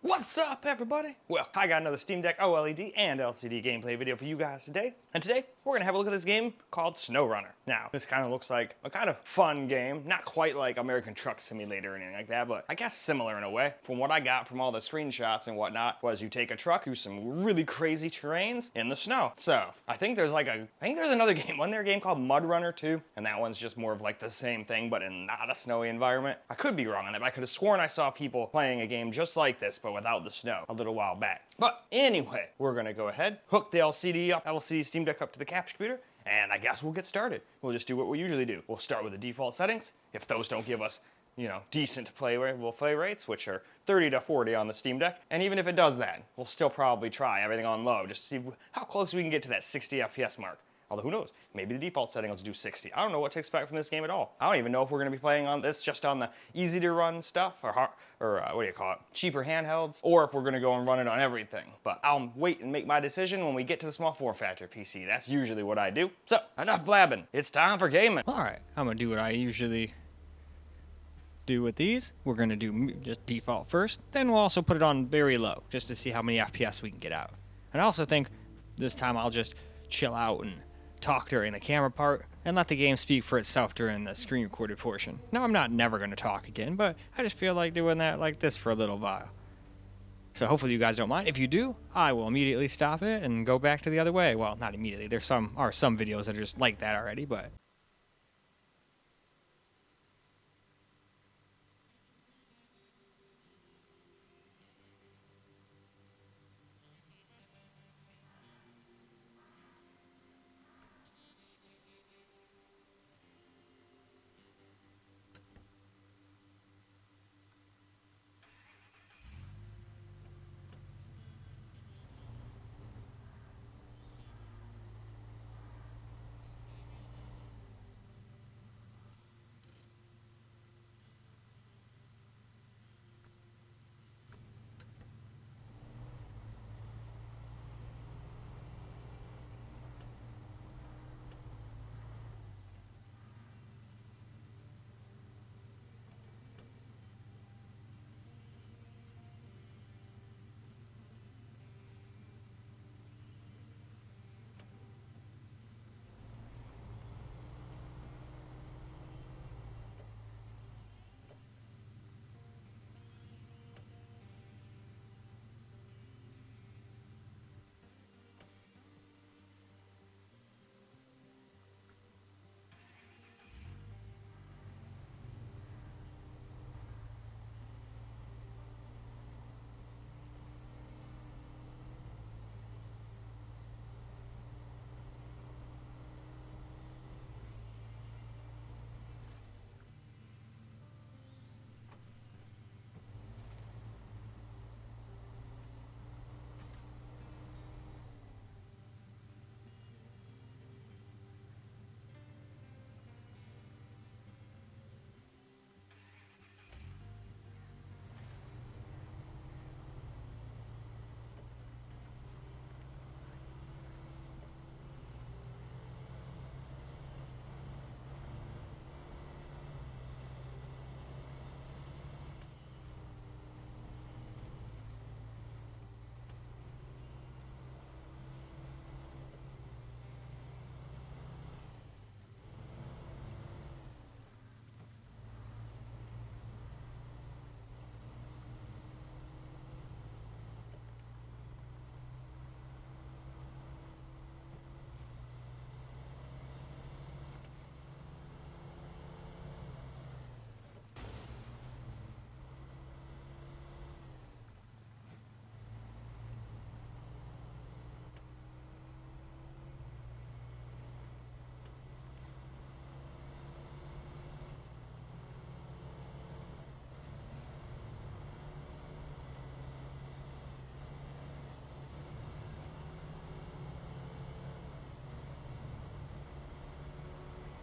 What's up, everybody? Well, I got another Steam Deck OLED and LCD gameplay video for you guys today. And today, we're gonna have a look at this game called SnowRunner. Now, this kind of looks like a kind of fun game. Not quite like American Truck Simulator or anything like that, but I guess similar in a way. From what I got from all the screenshots and whatnot, was you take a truck through some really crazy terrains in the snow. So, I think there's another game. Wasn't there a game called Mud Runner too? And that one's just more of like the same thing, but in not a snowy environment. I could be wrong on that, but I could have sworn I saw people playing a game just like this, but without the snow a little while back. But anyway, we're gonna go ahead, hook the LCD Steam Deck up to the capture computer, and I guess we'll get started. We'll just do what we usually do. We'll start with the default settings. If those don't give us, decent play rates, which are 30 to 40 on the Steam Deck, and even if it does that, we'll still probably try everything on low, just to see how close we can get to that 60 FPS mark. Although who knows, maybe the default setting will do 60. I don't know what to expect from this game at all. I don't even know if we're gonna be playing on this just on the easy to run stuff, or what do you call it, cheaper handhelds, or if we're gonna go and run it on everything. But I'll wait and make my decision when we get to the small form factor PC. That's usually what I do. So, enough blabbing. It's time for gaming. All right, I'm gonna do what I usually do with these. We're gonna do just default first, then we'll also put it on very low, just to see how many FPS we can get out. And I also think this time I'll just chill out and talk during the camera part and let the game speak for itself during the screen recorded portion. Now, I'm not never going to talk again, but I just feel like doing that like this for a little while. So hopefully you guys don't mind. If you do, I will immediately stop it and go back to the other way. Well, not immediately. There are some videos that are just like that already, but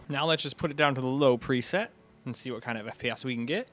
now let's just put it down to the low preset and see what kind of FPS we can get.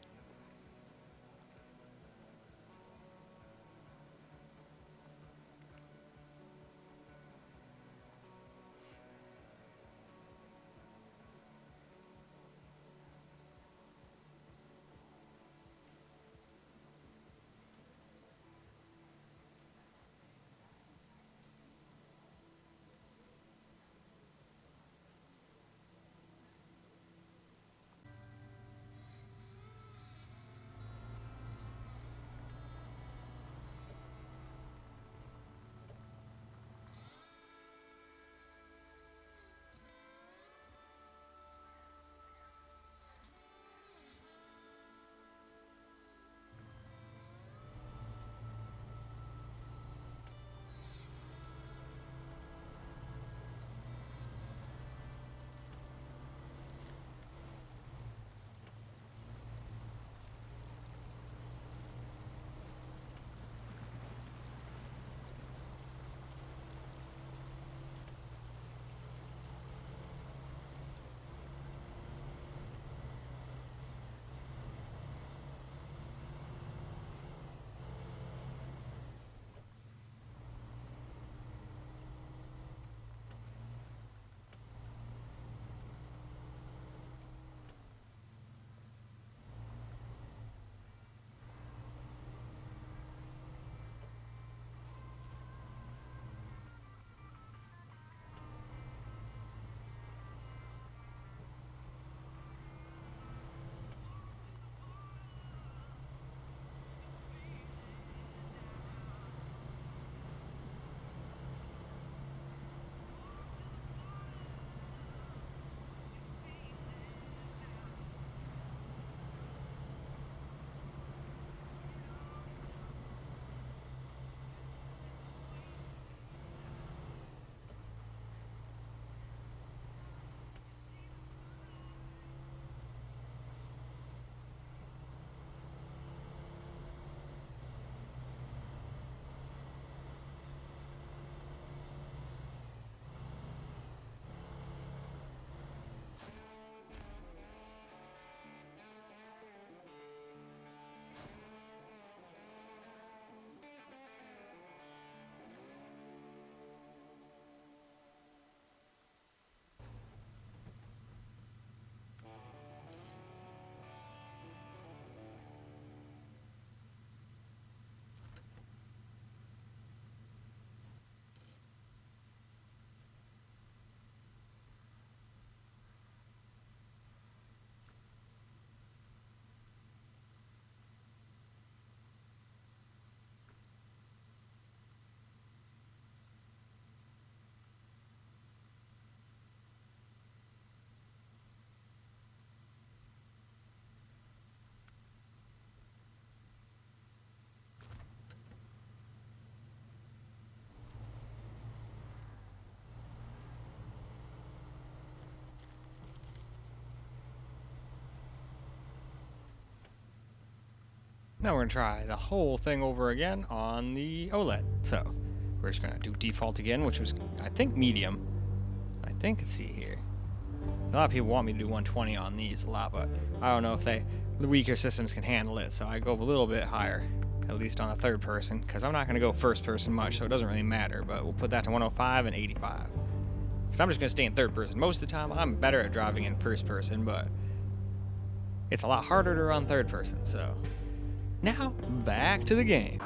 Now we're going to try the whole thing over again on the OLED. So we're just going to do default again, which was, I think, medium. I think, let's see here. A lot of people want me to do 120 on these a lot, but I don't know if the weaker systems can handle it, so I go a little bit higher, at least on the third person, because I'm not going to go first person much, so it doesn't really matter, but we'll put that to 105 and 85. Because I'm just going to stay in third person. Most of the time, I'm better at driving in first person, but it's a lot harder to run third person, so. Now, back to the game.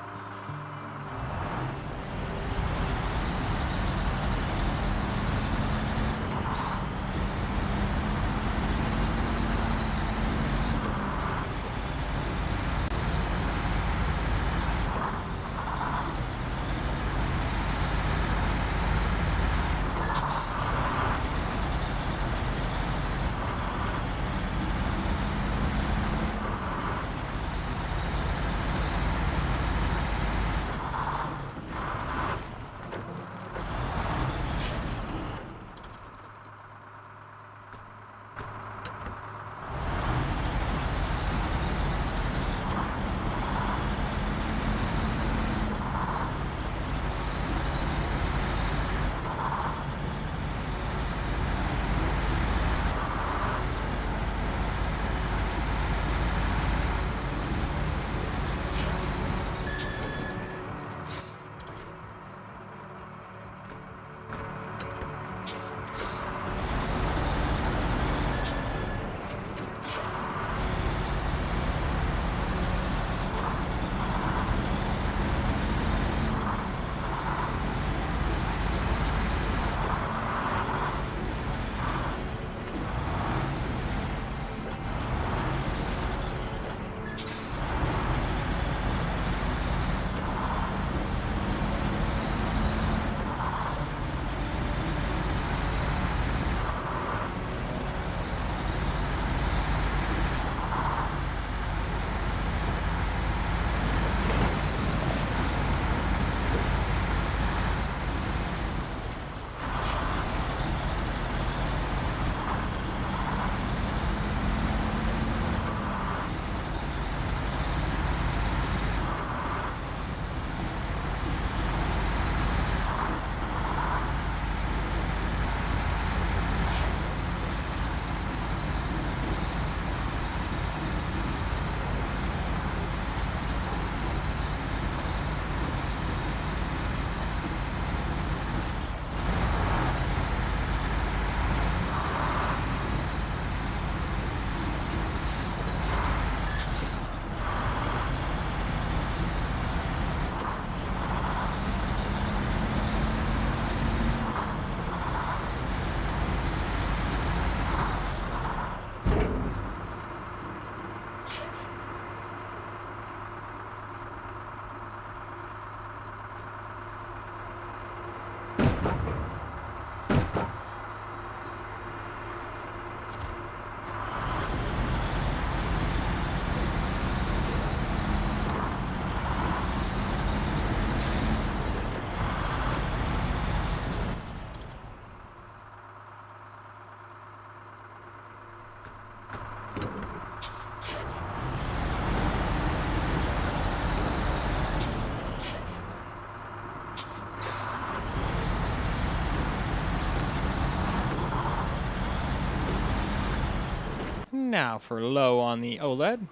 Now for low on the OLED,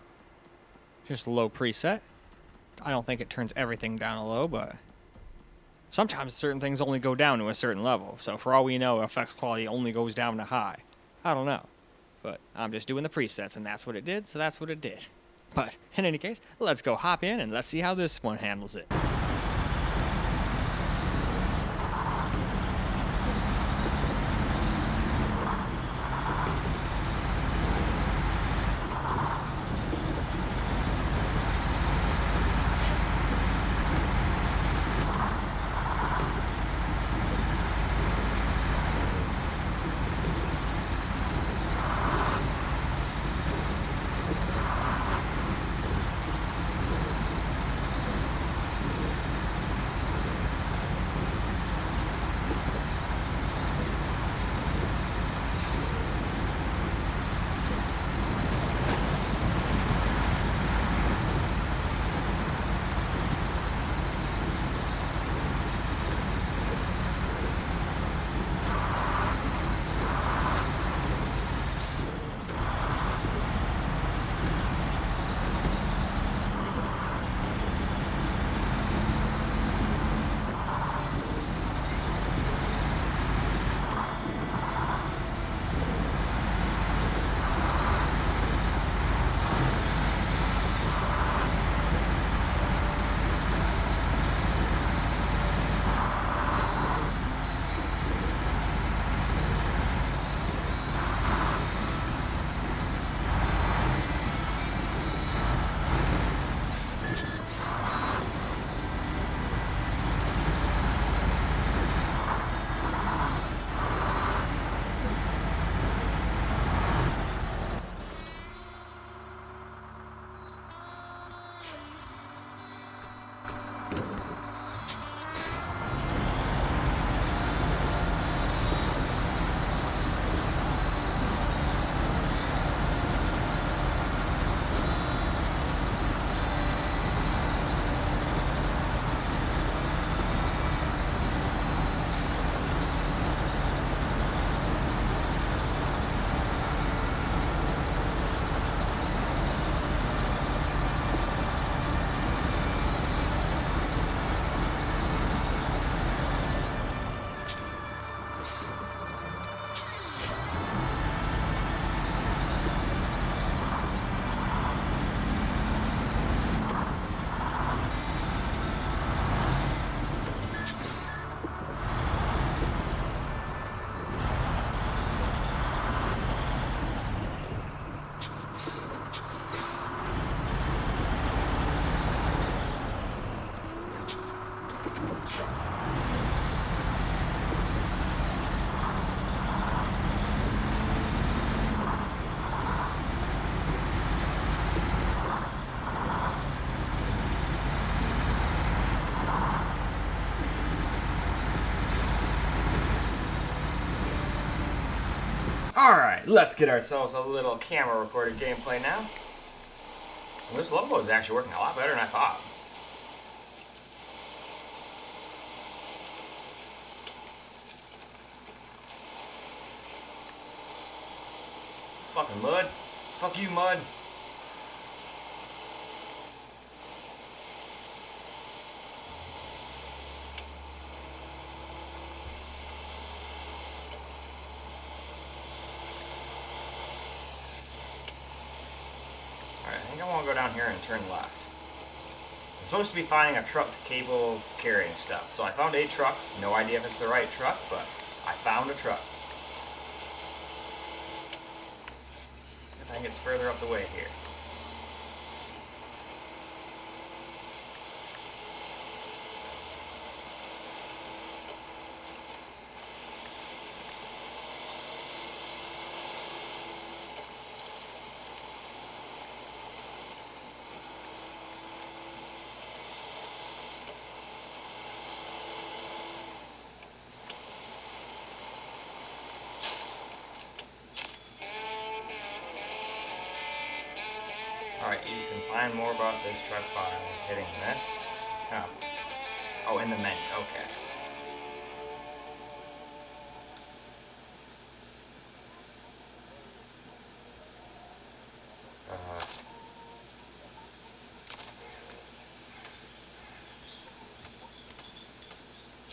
just low preset. I don't think it turns everything down to low, but sometimes certain things only go down to a certain level. So for all we know, effects quality only goes down to high. I don't know, but I'm just doing the presets and that's what it did, so that's what it did. But in any case, let's go hop in and let's see how this one handles it. Alright, let's get ourselves a little camera recorded gameplay now. Well, this logo is actually working a lot better than I thought. Fucking mud. Fuck you, mud. Alright, I think I want to go down here and turn left. I'm supposed to be finding a truck capable of carrying stuff. So I found a truck. No idea if it's the right truck, but I found a truck. I think it's further up the way here. Alright, you can find more about this truck by hitting this. Oh, in the menu, okay.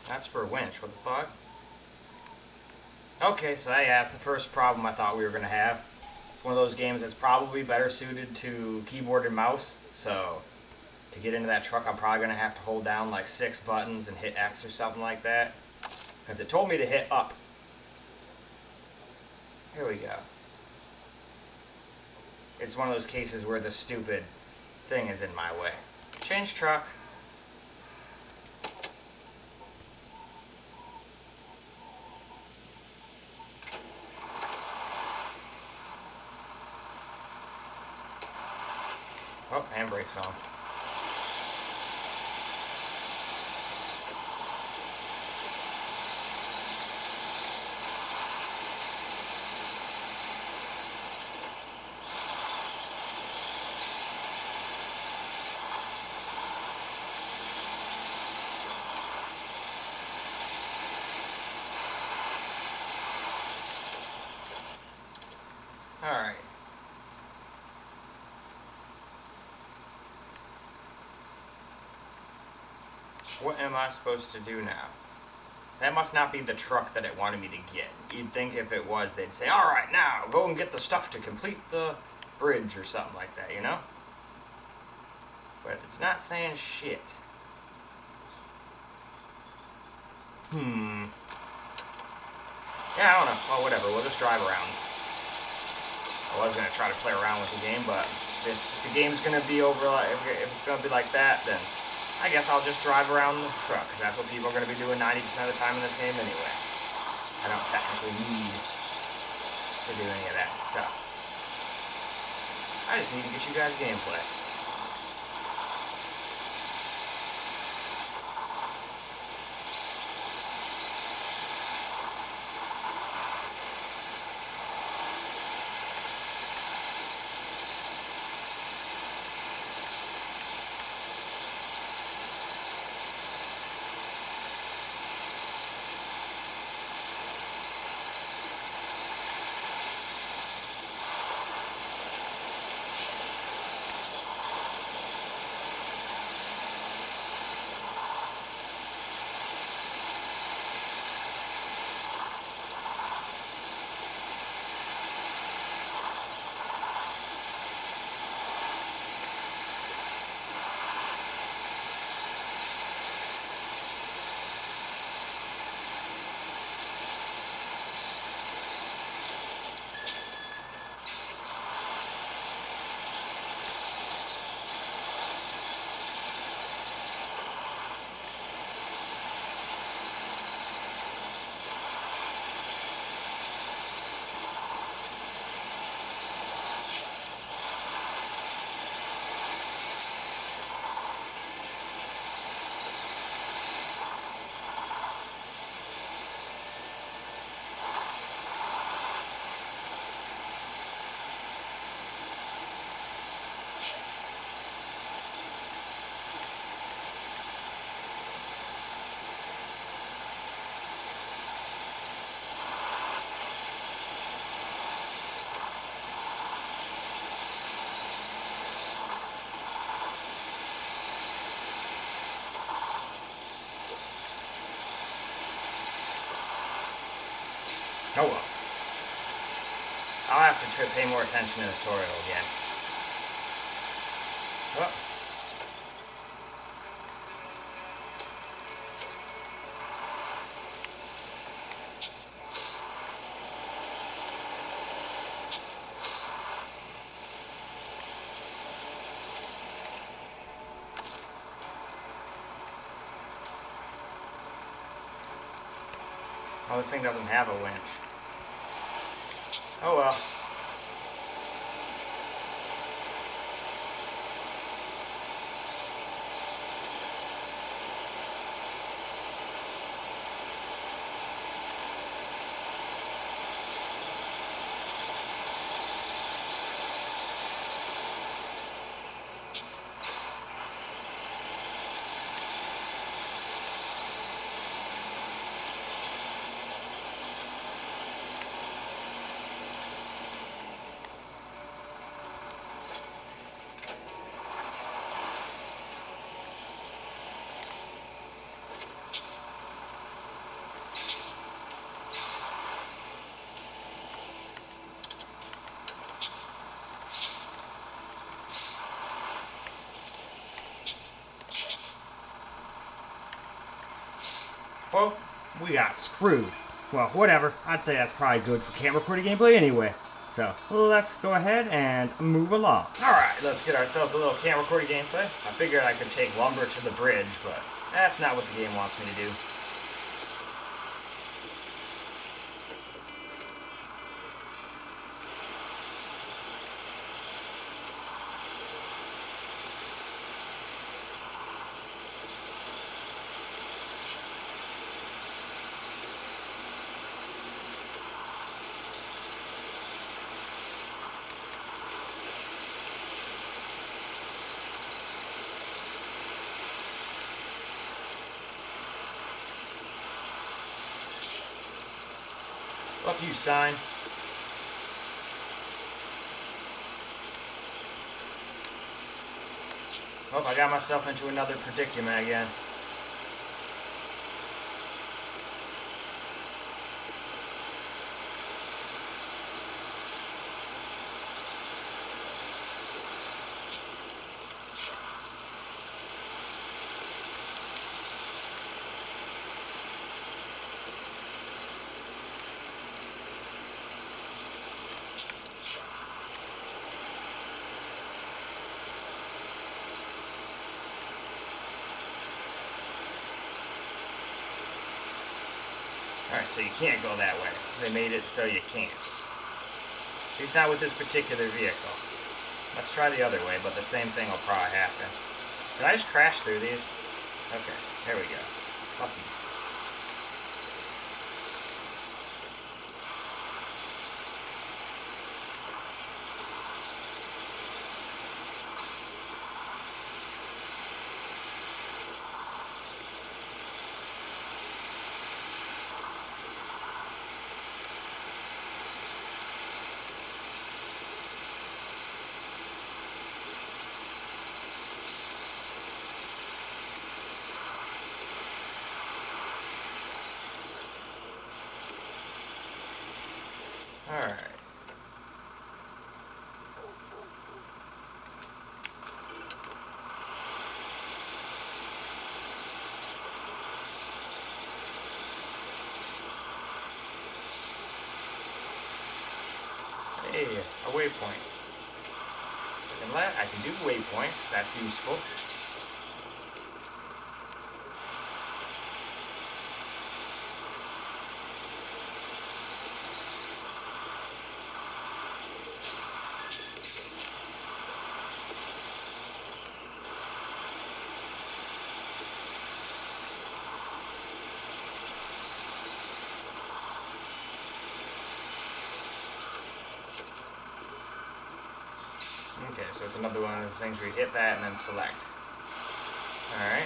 That's for a winch, what the fuck? Okay, so yeah, that's the first problem I thought we were going to have. It's one of those games that's probably better suited to keyboard and mouse, so to get into that truck I'm probably going to have to hold down like 6 buttons and hit X or something like that, because it told me to hit up. Here we go. It's one of those cases where the stupid thing is in my way. Change truck. Oh, handbrake's on. Alright. What am I supposed to do now? That must not be the truck that it wanted me to get. You'd think if it was, they'd say, alright, now, go and get the stuff to complete the bridge or something like that, you know? But it's not saying shit. Yeah, I don't know. Well, whatever. We'll just drive around. I was going to try to play around with the game, but if the game's going to be over, if it's going to be like that, then I guess I'll just drive around the truck, because that's what people are going to be doing 90% of the time in this game anyway. I don't technically need to do any of that stuff. I just need to get you guys gameplay. Oh well. I'll have to pay more attention to the tutorial again. Oh. Oh, this thing doesn't have a winch. Oh well. Well, we got screwed. Well, whatever. I'd say that's probably good for camera recording gameplay anyway. So, let's go ahead and move along. Alright, let's get ourselves a little camera recording gameplay. I figured I could take lumber to the bridge, but that's not what the game wants me to do. Fuck you, sign. Oh, I got myself into another predicament again. Alright, so you can't go that way. They made it so you can't. At least not with this particular vehicle. Let's try the other way, but the same thing will probably happen. Did I just crash through these? Okay, there we go. Fuck you. Alright. Hey, a waypoint. I can do waypoints, that's useful. Okay, so it's another one of those things where you hit that and then select. Alright.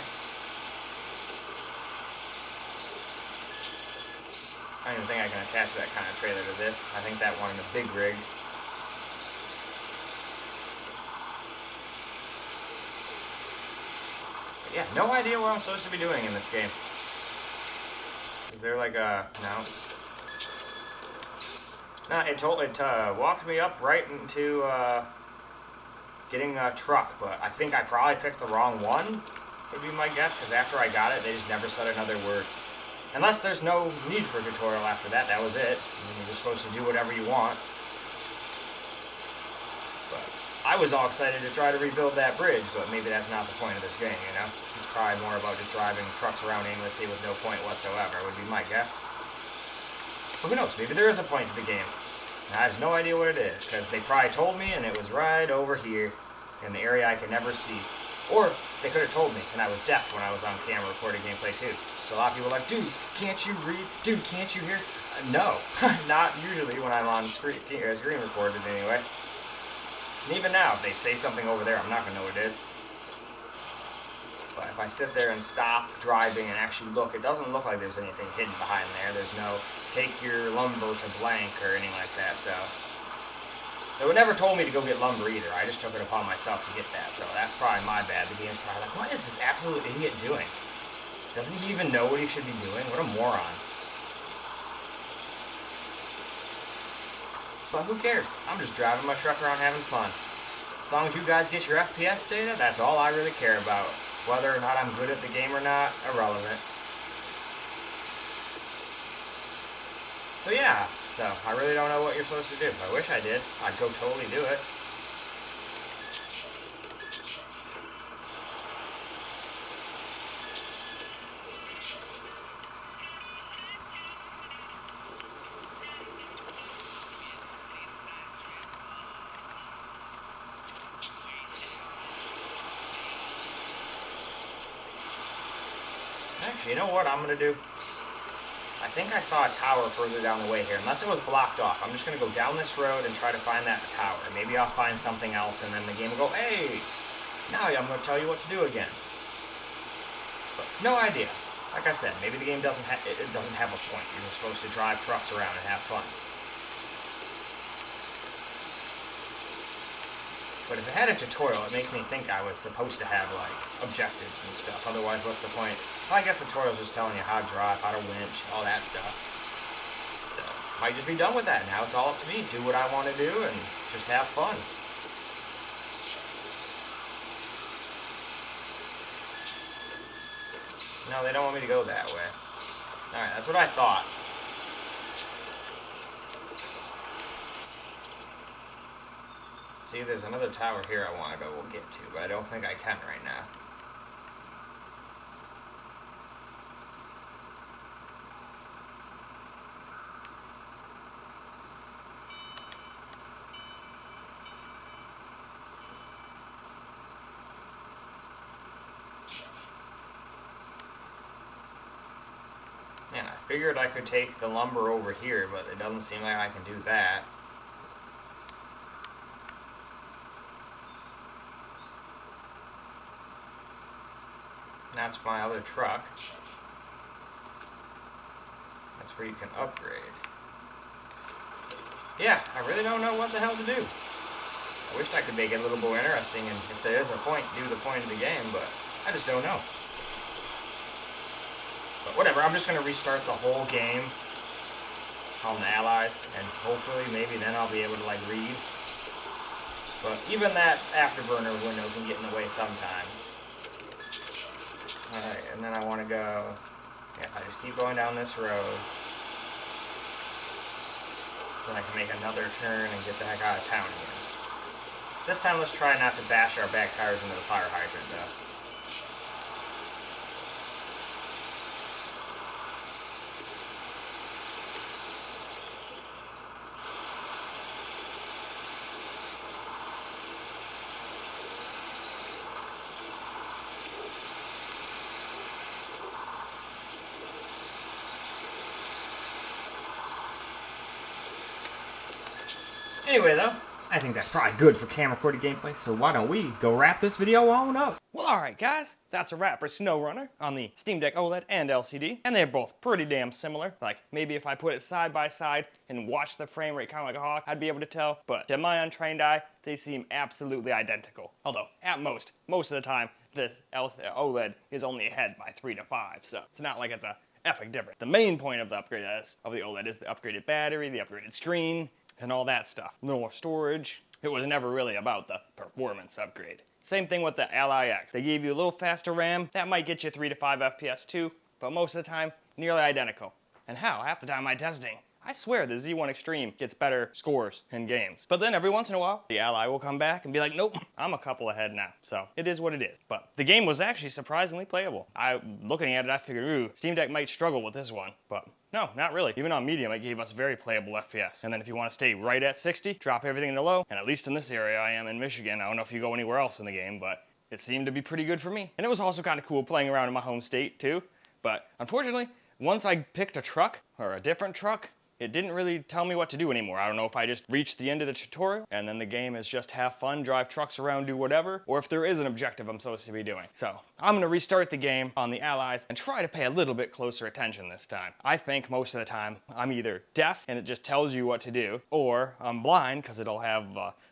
I don't even think I can attach that kind of trailer to this. I think that one in the big rig. But yeah, no idea what I'm supposed to be doing in this game. Is there like a... no. Nah, it walked me up right into getting a truck, but I think I probably picked the wrong one, would be my guess, because after I got it, they just never said another word. Unless there's no need for a tutorial after that, that was it. You're just supposed to do whatever you want. But I was all excited to try to rebuild that bridge, but maybe that's not the point of this game, you know? It's probably more about just driving trucks around aimlessly with no point whatsoever, would be my guess. But who knows, maybe there is a point to the game. And I have no idea what it is, because they probably told me and it was right over here in the area I can never see. Or they could have told me, and I was deaf when I was on camera recording gameplay too. So a lot of people are like, dude, can't you read? Dude, can't you hear? No, not usually when I'm on screen recorded anyway. And even now, if they say something over there, I'm not going to know what it is. But if I sit there and stop driving and actually look, it doesn't look like there's anything hidden behind there. There's no take your lumber to blank or anything like that, so. They never told me to go get lumber either. I just took it upon myself to get that, so that's probably my bad. The game's probably like, what is this absolute idiot doing? Doesn't he even know what he should be doing? What a moron. But who cares? I'm just driving my truck around having fun. As long as you guys get your FPS data, that's all I really care about. Whether or not I'm good at the game or not, irrelevant. So yeah, though, I really don't know what you're supposed to do. I wish I did. I'd go totally do it. Actually, you know what I'm going to do? I think I saw a tower further down the way here. Unless it was blocked off, I'm just going to go down this road and try to find that tower. Maybe I'll find something else, and then the game will go, hey, now I'm going to tell you what to do again. But no idea. Like I said, maybe the game doesn't have a point. You're supposed to drive trucks around and have fun. But if it had a tutorial, it makes me think I was supposed to have, like, objectives and stuff. Otherwise, what's the point? Well, I guess the tutorial's just telling you how to drive, how to winch, all that stuff. So, might just be done with that. Now it's all up to me. Do what I want to do and just have fun. No, they don't want me to go that way. Alright, that's what I thought. See, there's another tower here I want to go get to, but I don't think I can right now. And I figured I could take the lumber over here, but it doesn't seem like I can do that. That's my other truck. That's where you can upgrade. Yeah, I really don't know what the hell to do. I wished I could make it a little more interesting, and if there is a point, do the point of the game, but I just don't know. But whatever, I'm just going to restart the whole game on the allies, and hopefully maybe then I'll be able to, like, read. But even that afterburner window can get in the way sometimes. Alright, and then I want to go, yeah, I just keep going down this road. Then I can make another turn and get the heck out of town again. This time let's try not to bash our back tires into the fire hydrant though. Anyway, though, I think that's probably good for camera recorded gameplay, so why don't we go wrap this video on up? Well, alright guys, that's a wrap for SnowRunner on the Steam Deck OLED and LCD, and they're both pretty damn similar. Like, maybe if I put it side by side and watch the frame rate kind of like a hawk, I'd be able to tell, but to my untrained eye, they seem absolutely identical. Although, at most of the time, this OLED is only ahead by 3 to 5, so it's not like it's a epic difference. The main point of the upgrade of the OLED is the upgraded battery, the upgraded screen, and all that stuff. A little more storage. It was never really about the performance upgrade. Same thing with the Ally X. They gave you a little faster RAM. That might get you 3 to 5 FPS too, but most of the time, nearly identical. And how? Half the time my testing, I swear the Z1 Extreme gets better scores in games. But then every once in a while, the Ally will come back and be like, nope, I'm a couple ahead now. So it is what it is. But the game was actually surprisingly playable. Looking at it, I figured, ooh, Steam Deck might struggle with this one. But no, not really. Even on medium, it gave us very playable FPS. And then if you want to stay right at 60, drop everything to low. And at least in this area I am in Michigan, I don't know if you go anywhere else in the game, but it seemed to be pretty good for me. And it was also kind of cool playing around in my home state too. But unfortunately, once I picked a truck, or a different truck, it didn't really tell me what to do anymore. I don't know if I just reached the end of the tutorial and then the game is just have fun, drive trucks around, do whatever, or if there is an objective I'm supposed to be doing. So I'm gonna restart the game on the Allies and try to pay a little bit closer attention this time. I think most of the time I'm either deaf and it just tells you what to do, or I'm blind because it'll have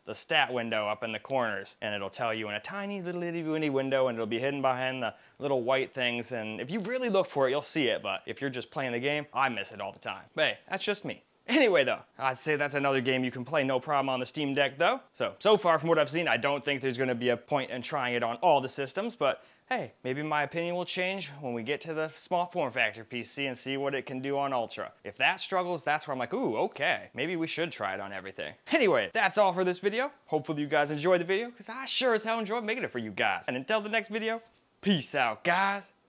the stat window up in the corners and it'll tell you in a tiny little itty bitty window and it'll be hidden behind the little white things, and if you really look for it you'll see it, but if you're just playing the game, I miss it all the time. But hey, that's just me. Anyway though, I'd say that's another game you can play no problem on the Steam Deck though. So far from what I've seen, I don't think there's gonna be a point in trying it on all the systems, but hey, maybe my opinion will change when we get to the small form factor PC and see what it can do on Ultra. If that struggles, that's where I'm like, ooh, okay, maybe we should try it on everything. Anyway, that's all for this video. Hopefully you guys enjoyed the video, because I sure as hell enjoyed making it for you guys. And until the next video, peace out, guys.